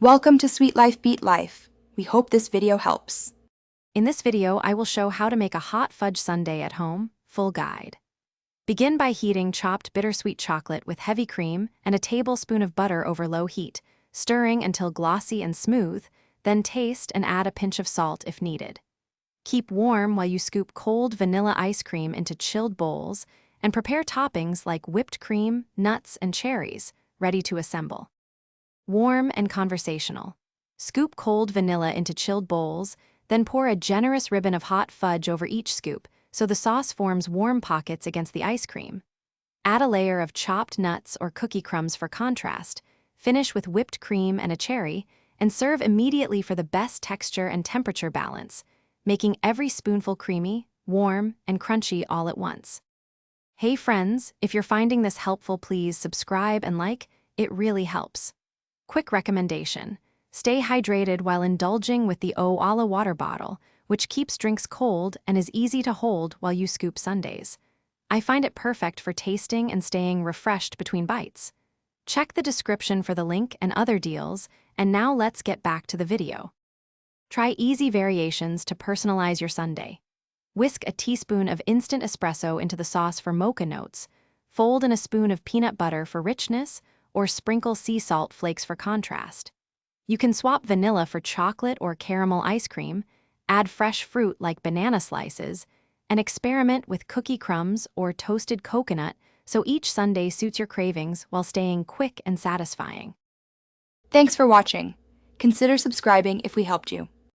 Welcome to Sweet Life Beat Life. We hope this video helps. In this video, I will show how to make a hot fudge sundae at home, full guide. Begin by heating chopped bittersweet chocolate with heavy cream and a tablespoon of butter over low heat, stirring until glossy and smooth, then taste and add a pinch of salt if needed. Keep warm while you scoop cold vanilla ice cream into chilled bowls and prepare toppings like whipped cream, nuts, and cherries, ready to assemble. Warm and conversational. Scoop cold vanilla into chilled bowls, then pour a generous ribbon of hot fudge over each scoop so the sauce forms warm pockets against the ice cream. Add a layer of chopped nuts or cookie crumbs for contrast, finish with whipped cream and a cherry, and serve immediately for the best texture and temperature balance, making every spoonful creamy, warm, and crunchy all at once. Hey friends, if you're finding this helpful, please subscribe and like, it really helps. Quick recommendation: stay hydrated while indulging with the Oala water bottle, which keeps drinks cold and is easy to hold while you scoop sundaes. I find it perfect for tasting and staying refreshed between bites. Check the description for the link and other deals, and now let's get back to the video. Try easy variations to personalize your sundae. Whisk a teaspoon of instant espresso into the sauce for mocha notes, fold in a spoon of peanut butter for richness, or sprinkle sea salt flakes for contrast. You can swap vanilla for chocolate or caramel ice cream, add fresh fruit like banana slices, and experiment with cookie crumbs or toasted coconut so each sundae suits your cravings while staying quick and satisfying. Thanks for watching. Consider subscribing if we helped you.